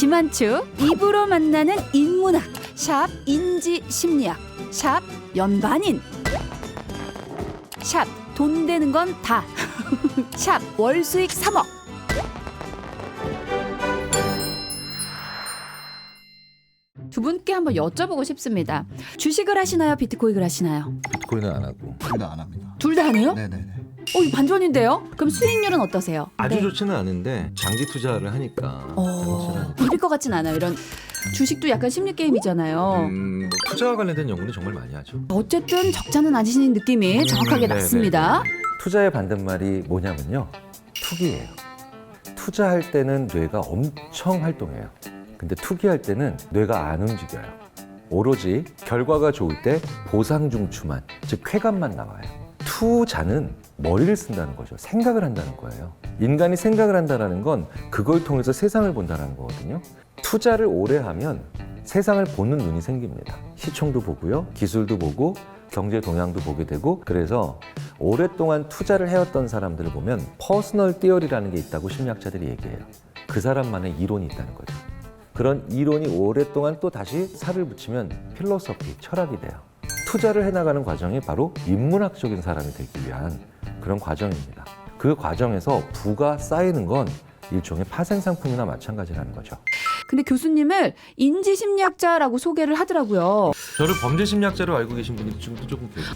지만추 입으로 만나는 인문학 샵 인지심리학 샵 연반인 샵 돈 되는 건 다 샵 월수익 3억. 두 분께 한번 여쭤보고 싶습니다. 주식을 하시나요? 비트코인을 하시나요? 비트코인은 안 하고. 둘 다 안 합니다. 둘 다 하네요? 네네네. 이거 반전인데요? 그럼 수익률은 어떠세요? 아주 네. 좋지는 않은데 장기 투자를 하니까. 이길 것 같진 않아요. 이런 주식도 약간 심리 게임이잖아요. 뭐 투자와 관련된 연구는 정말 많이 하죠. 어쨌든 적자는 아니신 느낌이 정확하게 네네. 났습니다. 투자의 반대말이 뭐냐면요. 투기예요. 투자할 때는 뇌가 엄청 활동해요. 근데 투기할 때는 뇌가 안 움직여요. 오로지 결과가 좋을 때 보상중추만, 즉 쾌감만 나와요. 투자는 머리를 쓴다는 거죠. 생각을 한다는 거예요. 인간이 생각을 한다는 건 그걸 통해서 세상을 본다는 거거든요. 투자를 오래 하면 세상을 보는 눈이 생깁니다. 시총도 보고요. 기술도 보고 경제 동향도 보게 되고, 그래서 오랫동안 투자를 해왔던 사람들을 보면 퍼스널 티어리라는 게 있다고 심리학자들이 얘기해요. 그 사람만의 이론이 있다는 거죠. 그런 이론이 오랫동안 또 다시 살을 붙이면 필로소피, 철학이 돼요. 투자를 해나가는 과정이 바로 인문학적인 사람이 되기 위한 그런 과정입니다. 그 과정에서 부가 쌓이는 건 일종의 파생상품이나 마찬가지라는 거죠. 근데 교수님을 인지심리학자라고 소개를 하더라고요. 저를 범죄심리학자로 알고 계신 분들이 지금도 조금 계세요.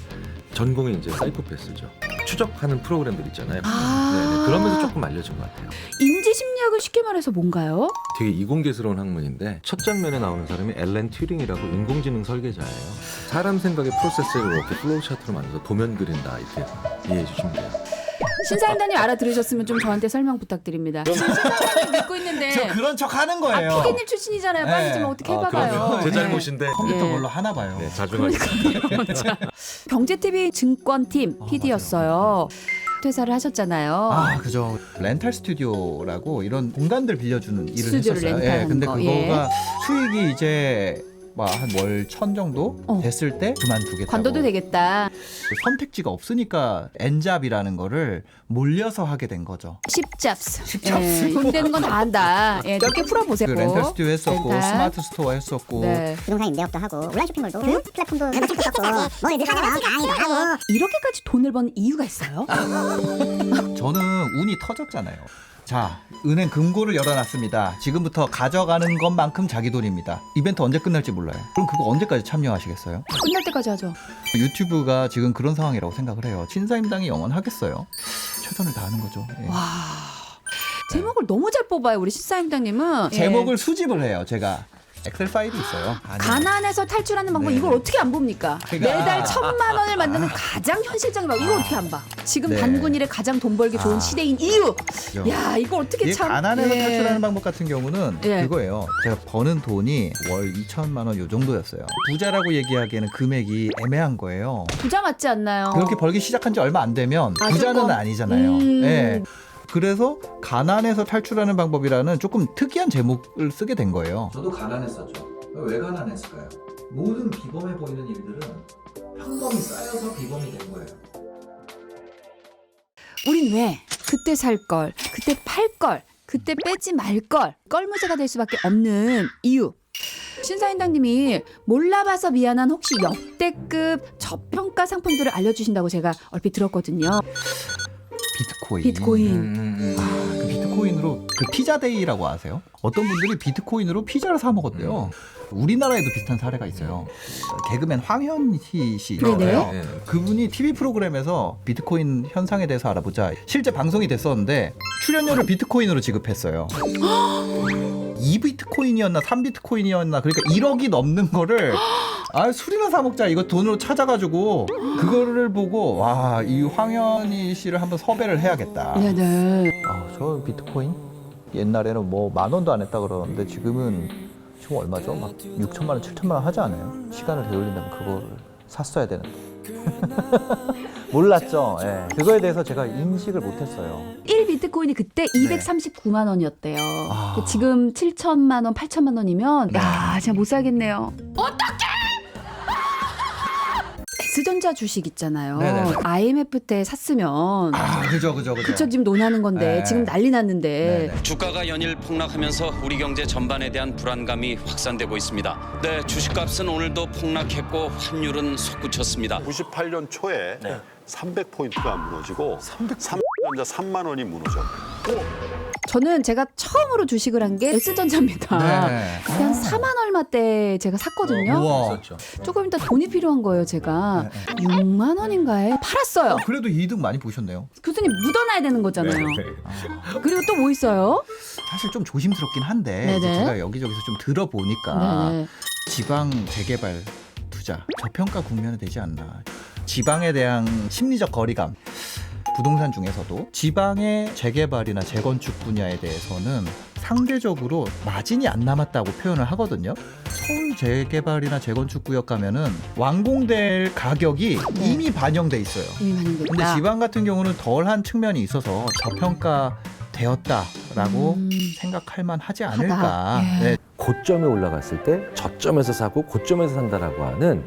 전공이 이제 사이코패스죠. 추적하는 프로그램들 있잖아요. 네네. 그러면서 조금 알려진 것 같아요. 인지심리학은 쉽게 말해서 뭔가요? 되게 이공계스러운 학문인데 첫 장면에 나오는 사람이 앨런 튜링이라고 인공지능 설계자예요. 사람 생각의 프로세스를 이렇게 플로우 차트로 만들어서 도면 그린다 이렇게 이해해 주시면 돼요. 신사임당님 알아들으셨으면 좀 저한테 설명 부탁드립니다. 신사임당님 믿고 있는데 저 그런 척 하는 거예요. 아, 피디님 출신이잖아요. 빨리 네. 좀 어떻게 해봐봐요. 제 네. 잘못인데. 컴퓨터 예. 뭘로 하나 봐요. 네, 자중하겠습니다. 경제TV 증권팀 PD였어요. 퇴사를 하셨잖아요. 아, 그죠. 렌탈 스튜디오라고 이런 공간들 빌려주는 일을 스튜디오를 했었어요. 렌탈하는 근데 거, 그거가 수익이 이제 한 월 1,000 정도 됐을 때 그만두겠다고. 관둬도 되겠다. 선택지가 없으니까 엔잡이라는 거를 몰려서 하게 된 거죠. 십잡스. 십잡스. 예, 돈 되는 건 다 한다. 예, 넓게 풀어보세요. 그 렌탈 스튜디오 했었고 렌탈. 스마트 스토어 했었고 네. 부동산 임대업도 하고 온라인 쇼핑몰도 교육 플랫폼도 했었고 뭐 이제 하냐면 강의도 하고 이렇게까지 돈을 버는 이유가 있어요? 저는 운이 터졌잖아요. 자, 은행 금고를 열어놨습니다. 지금부터 가져가는 것만큼 자기 돈입니다. 이벤트 언제 끝날지 몰라요. 그럼 그거 언제까지 참여하시겠어요? 끝날 때까지 하죠. 유튜브가 지금 그런 상황이라고 생각을 해요. 신사임당이 영원하겠어요. 최선을 다하는 거죠. 예. 와. 제목을 너무 잘 뽑아요, 우리 신사임당님은. 제목을 수집을 해요. 제가 엑셀 파일이 있어요. 가난에서 탈출하는 방법 네. 이걸 어떻게 안 봅니까? 그러니까. 매달 1,000만 원을 만드는 가장 현실적인 방법 이거 어떻게 안 봐? 지금 네. 단군일에 가장 돈 벌기 좋은 시대인 이유. 야. 야 이거 어떻게 이 참. 가난에서 예. 탈출하는 방법 같은 경우는 예. 그거예요. 제가 버는 돈이 월 2천만 원 요 정도였어요. 부자라고 얘기하기에는 금액이 애매한 거예요. 부자 맞지 않나요? 그렇게 벌기 시작한 지 얼마 안 되면 아, 부자는 조금. 아니잖아요. 예. 그래서 가난에서 탈출하는 방법이라는 조금 특이한 제목을 쓰게 된 거예요. 저도 가난했었죠. 왜 가난했을까요? 모든 비범해 보이는 일들은 평범이 쌓여서 비범이 된 거예요. 우린 왜 그때 살 걸, 그때 팔 걸, 그때 빼지 말 걸, 껄무새가 될 수밖에 없는 이유. 신사임당님이 몰라봐서 미안한 혹시 역대급 저평가 상품들을 알려주신다고 제가 얼핏 들었거든요. 비트코인. 그 비트코인으로 그 피자데이라고 아세요? 어떤 분들이 비트코인으로 피자를 사 먹었대요. 우리나라에도 비슷한 사례가 있어요. 개그맨 황현희 씨 있잖아요. 네네. 그분이 TV 프로그램에서 비트코인 현상에 대해서 알아보자. 실제 방송이 됐었는데 출연료를 비트코인으로 지급했어요. 2비트코인이었나 3비트코인이었나 그러니까 1억이 넘는 거를 술이나 사 먹자 이거 돈으로 찾아가지고 그거를 보고 와, 이 황현희 씨를 한번 섭외를 해야겠다. 네네. 저 비트코인 옛날에는 뭐 10,000원도 안 했다 그러는데 지금은 지금 얼마죠? 막 6천만 원, 7천만 원 하지 않아요? 시간을 되돌린다면 그거를 샀어야 되는데. 몰랐죠. 예. 그거에 대해서 제가 인식을 못했어요. 1비트코인이 그때 239만 원이었대요. 아. 지금 7천만 원, 8천만 원이면 야, 진짜 못 살겠네요. 어떡해! S전자 주식 있잖아요. 네네네. IMF 때 샀으면 그죠. 그쵸, 지금 논하는 건데 네. 지금 난리 났는데 네네. 주가가 연일 폭락하면서 우리 경제 전반에 대한 불안감이 확산되고 있습니다. 네, 주식값은 오늘도 폭락했고 환율은 솟구쳤습니다. 98년 초에 300포인트가 무너지고 삼성전자 3만 원이 무너져. 저는 제가 처음으로 주식을 한 게 S전자입니다. 네. 그때 한 4만 얼마 때 제가 샀거든요. 우와. 있었죠. 조금 이따 돈이 필요한 거예요, 제가. 6만 원인가에 팔았어요. 그래도 이득 많이 보셨네요. 교수님 묻어놔야 되는 거잖아요. 네. 그리고 또 뭐 있어요? 사실 좀 조심스럽긴 한데 네네. 이제 제가 여기저기서 좀 들어보니까 네. 지방 재개발 투자 저평가 국면이 되지 않나. 지방에 대한 심리적 거리감. 부동산 중에서도 지방의 재개발이나 재건축 분야에 대해서는 상대적으로 마진이 안 남았다고 표현을 하거든요. 서울 재개발이나 재건축 구역 가면은 완공될 가격이 네. 이미 반영돼 있어요. 이미 반영됐다. 근데 지방 같은 경우는 덜한 측면이 있어서 저평가 되었다라고 생각할 만하지 않을까. 하다. 예. 네. 고점에 올라갔을 때 저점에서 사고 고점에서 산다라고 하는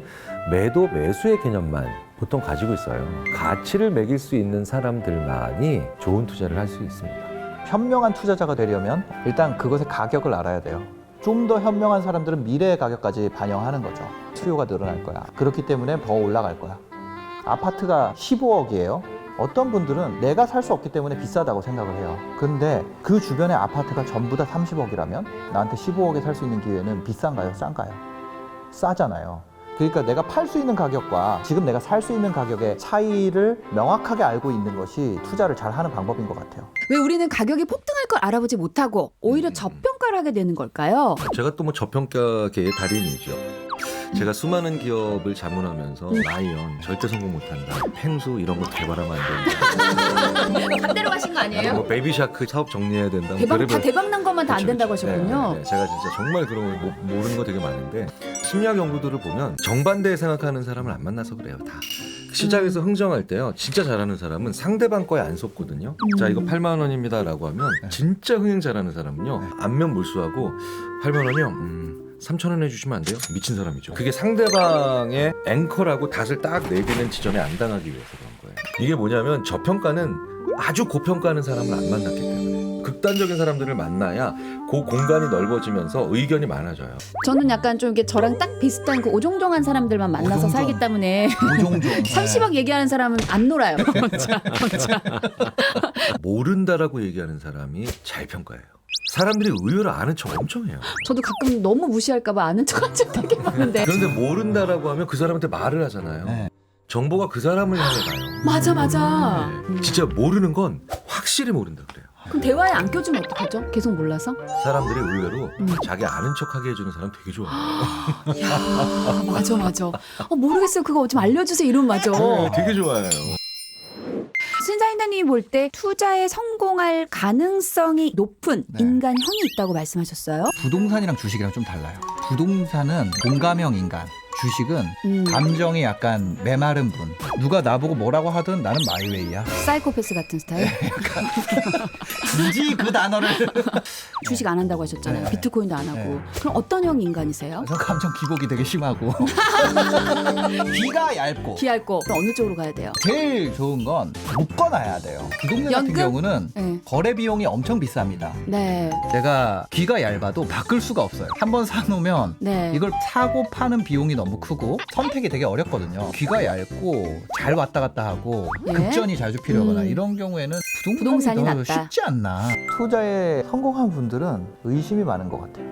매도 매수의 개념만 보통 가지고 있어요. 가치를 매길 수 있는 사람들만이 좋은 투자를 할 수 있습니다. 현명한 투자자가 되려면 일단 그것의 가격을 알아야 돼요. 좀 더 현명한 사람들은 미래의 가격까지 반영하는 거죠. 수요가 늘어날 거야. 그렇기 때문에 더 올라갈 거야. 아파트가 15억이에요. 어떤 분들은 내가 살 수 없기 때문에 비싸다고 생각을 해요. 근데 그 주변의 아파트가 전부 다 30억이라면 나한테 15억에 살 수 있는 기회는 비싼가요? 싼가요? 싸잖아요. 그러니까 내가 팔 수 있는 가격과 지금 내가 살 수 있는 가격의 차이를 명확하게 알고 있는 것이 투자를 잘 하는 방법인 것 같아요. 왜 우리는 가격이 폭등할 걸 알아보지 못하고 오히려 저평가를 하게 되는 걸까요? 제가 또 뭐 저평가계의 달인이죠. 제가 수많은 기업을 자문하면서 라이언 절대 성공 못한다, 펭수 이런 거 개발하면 안 된다, 반대로 가신 거 아니에요? 뭐 베이비샤크 사업 정리해야 된다, 뭐 대박, 다 별의별- 대박 난 것만 다 안 그쵸, 된다고 그쵸. 하셨군요. 네, 네. 제가 진짜 정말 그런 거 모르는 거 되게 많은데 심리학 연구들을 보면 정반대에 생각하는 사람을 안 만나서 그래요. 다 시장에서 흥정할 때요, 진짜 잘하는 사람은 상대방 거에 안 속거든요. 자, 이거 8만 원입니다라고 하면 진짜 흥행 잘하는 사람은요, 안면 몰수하고 8만 원이요. 3천 원 해주시면 안 돼요? 미친 사람이죠. 그게 상대방의 앵커라고 닷을 딱 내리는 지점에 안 당하기 위해서 그런 거예요. 이게 뭐냐면 저평가는 아주 고평가하는 사람을 안 만났기 때문에, 극단적인 사람들을 만나야 그 공간이 넓어지면서 의견이 많아져요. 저는 약간 좀 이게 저랑 딱 비슷한 그 오종종한 사람들만 만나서 오종종. 살기 때문에 오종종. 30억 얘기하는 사람은 안 놀아요. 혼자. 모른다라고 얘기하는 사람이 잘 평가해요. 사람들이 의외로 아는 척 엄청 해요. 저도 가끔 너무 무시할까봐 아는 척한 적 되게 많은데. 그런데 모른다라고 하면 그 사람한테 말을 하잖아요. 네. 정보가 그 사람을 향해 가요. 맞아. 진짜 모르는 건 확실히 모른다 그래요. 그럼 대화에 안 껴주면 어떡하죠? 계속 몰라서? 사람들이 의외로 자기 아는 척하게 해주는 사람 되게 좋아해요. 야, 맞아. 모르겠어요. 그거 좀 알려주세요. 이런 맞아. 네, 되게 좋아해요. 신사임당님이 볼 때 투자에 성공할 가능성이 높은 네. 인간형이 있다고 말씀하셨어요. 부동산이랑 주식이랑 좀 달라요. 부동산은 공감형 인간, 주식은 감정이 약간 메마른 분. 누가 나보고 뭐라고 하든 나는 마이웨이야. 사이코패스 같은 스타일. 굳이 그 단어를. 주식 안 한다고 하셨잖아요. 네. 비트코인도 안 하고. 네. 그럼 어떤 형 인간이세요? 그래서 감정 기복이 되게 심하고 귀가 얇고 기할고 또 어느 쪽으로 가야 돼요? 제일 좋은 건 묶어놔야 돼요. 부동산 같은 연금? 경우는 네. 거래 비용이 엄청 비쌉니다. 네. 제가 귀가 얇아도 바꿀 수가 없어요. 한번 사놓으면 네. 이걸 사고 파는 비용이 너무 크고 선택이 되게 어렵거든요. 귀가 얇고 잘 왔다 갔다 하고 예. 급전이 자주 필요하거나 음. 이런 경우에는 부동산이 더 낫다. 쉽지 않나. 투자에 성공한 분들은 의심이 많은 것 같아요.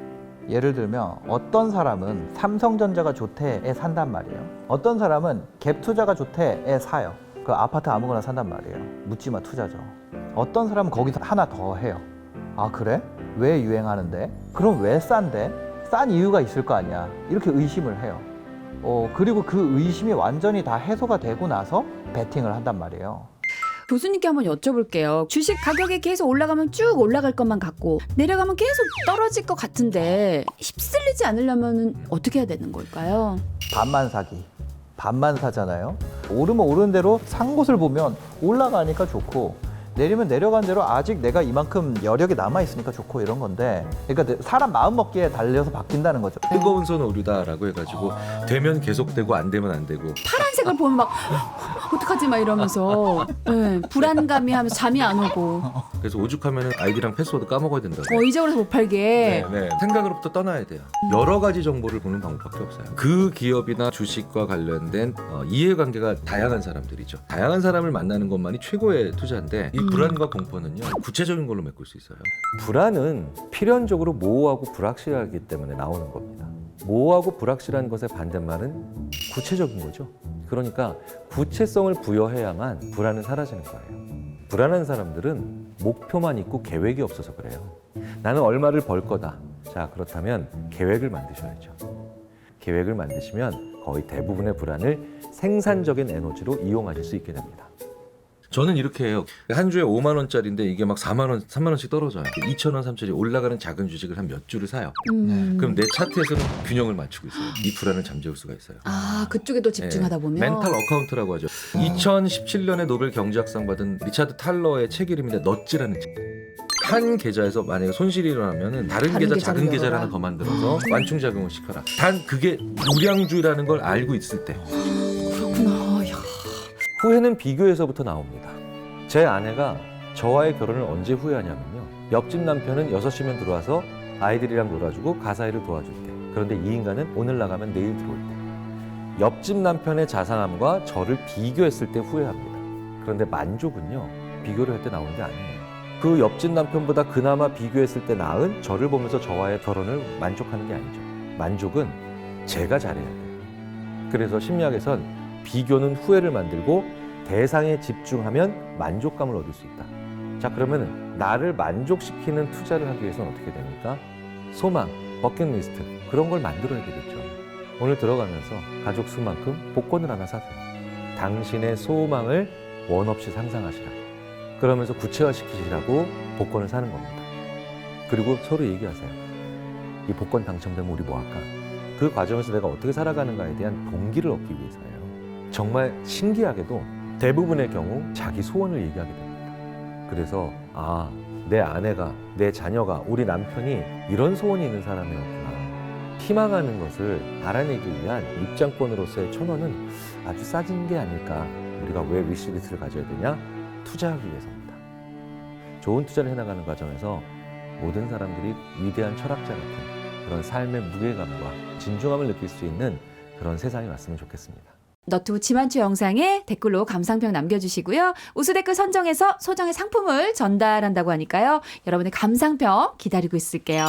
예를 들면 어떤 사람은 삼성전자가 좋대에 산단 말이에요. 어떤 사람은 갭 투자가 좋대에 사요. 그 아파트 아무거나 산단 말이에요. 묻지마 투자죠. 어떤 사람은 거기서 하나 더 해요. 아 그래? 왜 유행하는데? 그럼 왜 싼데? 싼 이유가 있을 거 아니야. 이렇게 의심을 해요. 그리고 그 의심이 완전히 다 해소가 되고 나서 베팅을 한단 말이에요. 교수님께 한번 여쭤볼게요. 주식 가격이 계속 올라가면 쭉 올라갈 것만 같고 내려가면 계속 떨어질 것 같은데 휩쓸리지 않으려면 어떻게 해야 되는 걸까요? 반만 사기. 반만 사잖아요. 오르면 오르는 대로 산 곳을 보면 올라가니까 좋고 내리면 내려간 대로 아직 내가 이만큼 여력이 남아있으니까 좋고 이런 건데, 그러니까 사람 마음 먹기에 달려서 바뀐다는 거죠. 뜨거운 손 오류다라고 해가지고 되면 계속되고 안 되면 안 되고 파란색을 보면 막 어떡하지 막 이러면서 네, 불안감이 하면서 잠이 안 오고 그래서 오죽하면 아이디랑 패스워드 까먹어야 된다고. 잊어버려서 못 팔게. 네. 생각으로부터 떠나야 돼요. 여러 가지 정보를 보는 방법밖에 없어요. 그 기업이나 주식과 관련된 이해관계가 다양한 사람들이죠. 다양한 사람을 만나는 것만이 최고의 투자인데 이 불안과 공포는요 구체적인 걸로 메꿀 수 있어요. 불안은 필연적으로 모호하고 불확실하기 때문에 나오는 겁니다. 모호하고 불확실한 것의 반대말은 구체적인 거죠. 그러니까 구체성을 부여해야만 불안은 사라지는 거예요. 불안한 사람들은 목표만 있고 계획이 없어서 그래요. 나는 얼마를 벌 거다. 자, 그렇다면 계획을 만드셔야죠. 계획을 만드시면 거의 대부분의 불안을 생산적인 에너지로 이용하실 수 있게 됩니다. 저는 이렇게 해요. 한 주에 5만 원짜리인데 이게 막 4만 원, 3만 원씩 떨어져요. 2천 원, 3천 원이 올라가는 작은 주식을 한 몇 주를 사요. 그럼 내 차트에서는 균형을 맞추고 있어요. 이 불안을 잠재울 수가 있어요. 아 그쪽에도 집중하다 보면 멘탈 어카운트라고 하죠. 2017년에 노벨 경제학상 받은 리차드 탈러의 책 이름인데 넛지라는 책. 한 계좌에서 만약에 손실이 일어나면 다른 계좌 작은 계좌를 계좌를 열어라. 하나 더 만들어서 완충작용을 시켜라. 단 그게 우량주라는 걸 알고 있을 때. 그렇구나. 야. 후회는 비교에서부터 나옵니다. 제 아내가 저와의 결혼을 언제 후회하냐면요. 옆집 남편은 6시면 들어와서 아이들이랑 놀아주고 가사일을 도와줄 때. 그런데 이 인간은 오늘 나가면 내일 들어올 때. 옆집 남편의 자상함과 저를 비교했을 때 후회합니다. 그런데 만족은요. 비교를 할 때 나오는 게 아니에요. 그 옆집 남편보다 그나마 비교했을 때 나은 저를 보면서 저와의 결혼을 만족하는 게 아니죠. 만족은 제가 잘해야 돼요. 그래서 심리학에선 비교는 후회를 만들고 대상에 집중하면 만족감을 얻을 수 있다. 자, 그러면 나를 만족시키는 투자를 하기 위해서는 어떻게 됩니까? 소망, 버킷리스트 그런 걸 만들어야 되겠죠. 오늘 들어가면서 가족 수만큼 복권을 하나 사세요. 당신의 소망을 원 없이 상상하시라. 그러면서 구체화시키시라고 복권을 사는 겁니다. 그리고 서로 얘기하세요. 이 복권 당첨되면 우리 뭐 할까? 그 과정에서 내가 어떻게 살아가는가에 대한 동기를 얻기 위해서예요. 정말 신기하게도 대부분의 경우 자기 소원을 얘기하게 됩니다. 그래서 내 아내가, 내 자녀가, 우리 남편이 이런 소원이 있는 사람이었구나. 희망하는 것을 알아내기 위한 입장권으로서의 1,000원은 아주 싸진 게 아닐까. 우리가 왜 위시리스트를 가져야 되냐? 투자하기 위해서입니다. 좋은 투자를 해나가는 과정에서 모든 사람들이 위대한 철학자 같은 그런 삶의 무게감과 진중함을 느낄 수 있는 그런 세상이 왔으면 좋겠습니다. 너튜브 지만추 영상에 댓글로 감상평 남겨주시고요. 우수 댓글 선정해서 소정의 상품을 전달한다고 하니까요. 여러분의 감상평 기다리고 있을게요.